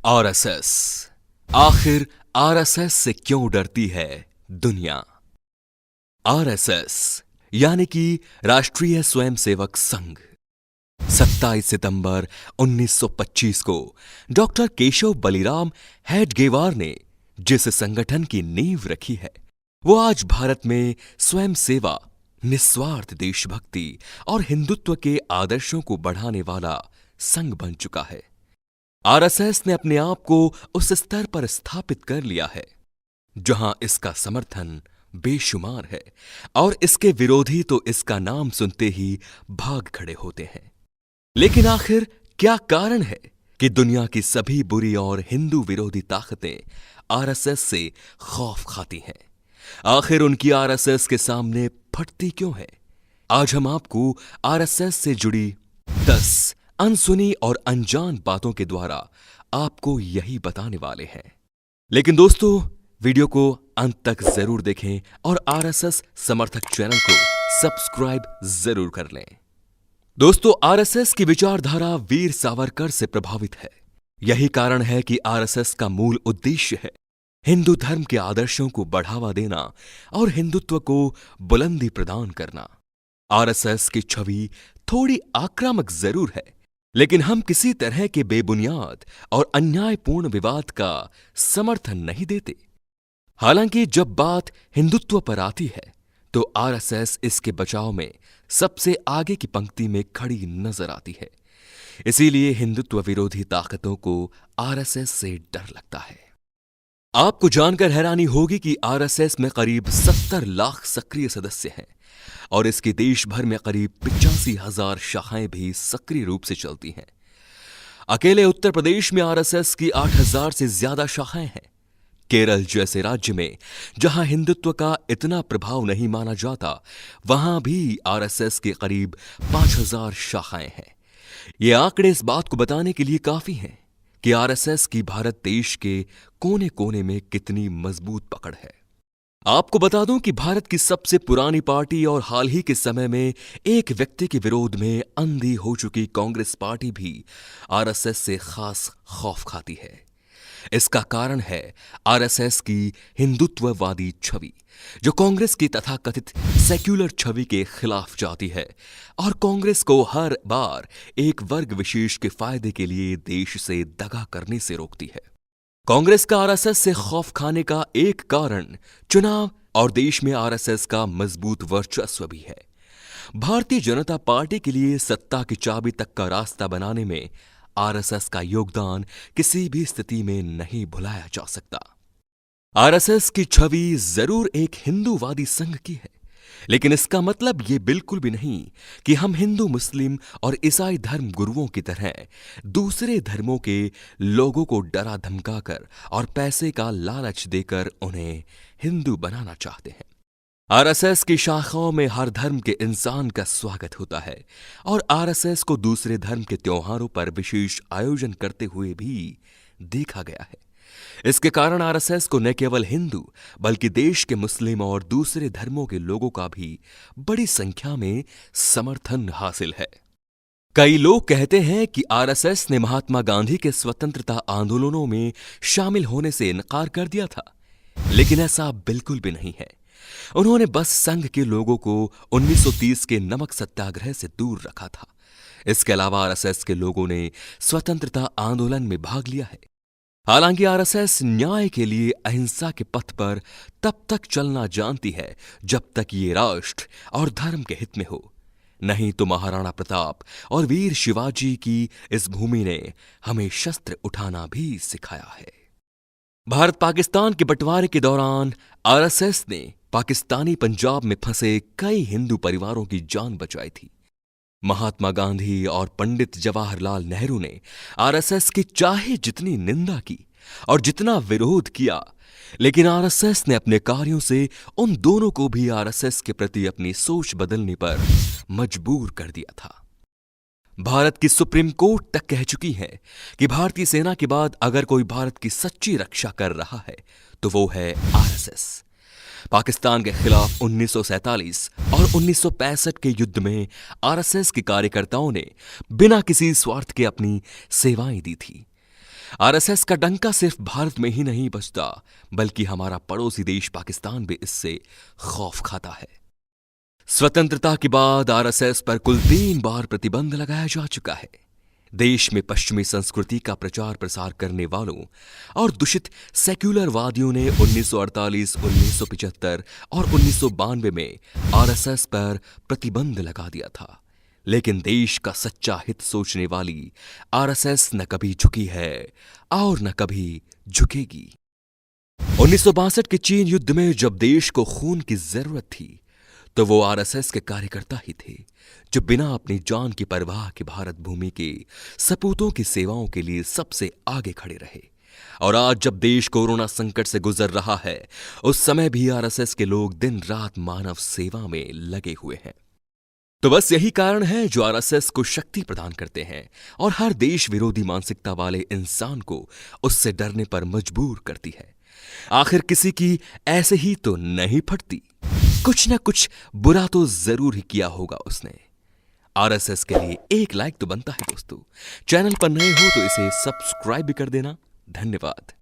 RSS. आखिर RSS से क्यों डरती है दुनिया? आरएसएस यानी कि राष्ट्रीय स्वयंसेवक संघ 27 सितंबर 1925 को डॉक्टर केशव बलिराम हेडगेवार ने जिस संगठन की नींव रखी है, वो आज भारत में स्वयं सेवा, निस्वार्थ देशभक्ति और हिंदुत्व के आदर्शों को बढ़ाने वाला संघ बन चुका है। आरएसएस ने अपने आप को उस स्तर पर स्थापित कर लिया है जहां इसका समर्थन बेशुमार है और इसके विरोधी तो इसका नाम सुनते ही भाग खड़े होते हैं। लेकिन आखिर क्या कारण है कि दुनिया की सभी बुरी और हिंदू विरोधी ताकतें आरएसएस से खौफ खाती हैं? आखिर उनकी आरएसएस के सामने फटती क्यों है? आज हम आपको आरएसएस से जुड़ी 10 अनसुनी और अनजान बातों के द्वारा आपको यही बताने वाले हैं। लेकिन दोस्तों, वीडियो को अंत तक जरूर देखें और आरएसएस समर्थक चैनल को सब्सक्राइब जरूर कर लें। दोस्तों, आरएसएस की विचारधारा वीर सावरकर से प्रभावित है। यही कारण है कि आरएसएस का मूल उद्देश्य है हिंदू धर्म के आदर्शों को बढ़ावा देना और हिंदुत्व को बुलंदी प्रदान करना। आरएसएस की छवि थोड़ी आक्रामक जरूर है, लेकिन हम किसी तरह के बेबुनियाद और अन्यायपूर्ण विवाद का समर्थन नहीं देते। हालांकि जब बात हिंदुत्व पर आती है तो आरएसएस इसके बचाव में सबसे आगे की पंक्ति में खड़ी नजर आती है। इसीलिए हिंदुत्व विरोधी ताकतों को आरएसएस से डर लगता है। आपको जानकर हैरानी होगी कि आरएसएस में करीब 70 लाख सक्रिय सदस्य हैं और इसकी देश भर में करीब 85,000 शाखाएं भी सक्रिय रूप से चलती हैं। अकेले उत्तर प्रदेश में आरएसएस की 8,000 से ज्यादा शाखाएं हैं। केरल जैसे राज्य में जहां हिंदुत्व का इतना प्रभाव नहीं माना जाता, वहां भी आरएसएस के करीब 5,000 शाखाएं हैं। ये आंकड़े इस बात को बताने के लिए काफी हैं कि आरएसएस की भारत देश के कोने कोने में कितनी मजबूत पकड़ है। आपको बता दूं कि भारत की सबसे पुरानी पार्टी और हाल ही के समय में एक व्यक्ति के विरोध में अंधी हो चुकी कांग्रेस पार्टी भी आरएसएस से खास खौफ खाती है। इसका कारण है आरएसएस की हिंदुत्ववादी छवि, जो कांग्रेस की तथाकथित सेक्युलर छवि के खिलाफ जाती है और कांग्रेस को हर बार एक वर्ग विशेष के फायदे के लिए देश से दगा करने से रोकती है। कांग्रेस का आरएसएस से खौफ खाने का एक कारण चुनाव और देश में आरएसएस का मजबूत वर्चस्व भी है। भारतीय जनता पार्टी के लिए सत्ता की चाबी तक का रास्ता बनाने में आरएसएस का योगदान किसी भी स्थिति में नहीं भुलाया जा सकता। आरएसएस की छवि जरूर एक हिंदूवादी संघ की है, लेकिन इसका मतलब ये बिल्कुल भी नहीं कि हम हिंदू, मुस्लिम और ईसाई धर्म गुरुओं की तरह दूसरे धर्मों के लोगों को डरा धमकाकर और पैसे का लालच देकर उन्हें हिंदू बनाना चाहते हैं। आरएसएस की शाखाओं में हर धर्म के इंसान का स्वागत होता है और आरएसएस को दूसरे धर्म के त्योहारों पर विशेष आयोजन करते हुए भी देखा गया है। इसके कारण आरएसएस को न केवल हिंदू बल्कि देश के मुस्लिम और दूसरे धर्मों के लोगों का भी बड़ी संख्या में समर्थन हासिल है। कई लोग कहते हैं कि आरएसएस ने महात्मा गांधी के स्वतंत्रता आंदोलनों में शामिल होने से इनकार कर दिया था, लेकिन ऐसा बिल्कुल भी नहीं है। उन्होंने बस संघ के लोगों को 1930 के नमक सत्याग्रह से दूर रखा था। इसके अलावा आरएसएस के लोगों ने स्वतंत्रता आंदोलन में भाग लिया है। हालांकि आरएसएस न्याय के लिए अहिंसा के पथ पर तब तक चलना जानती है जब तक ये राष्ट्र और धर्म के हित में हो। नहीं तो महाराणा प्रताप और वीर शिवाजी की इस भूमि ने हमें शस्त्र उठाना भी सिखाया है। भारत पाकिस्तान के बंटवारे के दौरान आरएसएस ने पाकिस्तानी पंजाब में फंसे कई हिंदू परिवारों की जान बचाई थी। महात्मा गांधी और पंडित जवाहरलाल नेहरू ने आरएसएस की चाहे जितनी निंदा की और जितना विरोध किया, लेकिन आरएसएस ने अपने कार्यों से उन दोनों को भी आरएसएस के प्रति अपनी सोच बदलने पर मजबूर कर दिया था। भारत की सुप्रीम कोर्ट तक कह चुकी है कि भारतीय सेना के बाद अगर कोई भारत की सच्ची रक्षा कर रहा है तो वो है आरएसएस। पाकिस्तान के खिलाफ 1947 और 1965 के युद्ध में आरएसएस के कार्यकर्ताओं ने बिना किसी स्वार्थ के अपनी सेवाएं दी थी। आरएसएस का डंका सिर्फ भारत में ही नहीं बजता, बल्कि हमारा पड़ोसी देश पाकिस्तान भी इससे खौफ खाता है। स्वतंत्रता के बाद आरएसएस पर कुल 3 बार प्रतिबंध लगाया जा चुका है। देश में पश्चिमी संस्कृति का प्रचार प्रसार करने वालों और दूषित सेक्युलरवादियों ने 1948, 1975 और 1992 में आरएसएस पर प्रतिबंध लगा दिया था। लेकिन देश का सच्चा हित सोचने वाली आरएसएस न कभी झुकी है और न कभी झुकेगी। 1962 के चीन युद्ध में जब देश को खून की जरूरत थी, तो वो आरएसएस के कार्यकर्ता ही थे जो बिना अपनी जान की परवाह के भारत भूमि के सपूतों की सेवाओं के लिए सबसे आगे खड़े रहे। और आज जब देश कोरोना संकट से गुजर रहा है, उस समय भी आरएसएस के लोग दिन रात मानव सेवा में लगे हुए हैं। तो बस यही कारण है जो आरएसएस को शक्ति प्रदान करते हैं और हर देश विरोधी मानसिकता वाले इंसान को उससे डरने पर मजबूर करती है। आखिर किसी की ऐसे ही तो नहीं फटती, कुछ ना कुछ बुरा तो जरूर ही किया होगा उसने। आरएसएस के लिए एक लाइक तो बनता है दोस्तों। चैनल पर नए हो तो इसे सब्सक्राइब भी कर देना। धन्यवाद।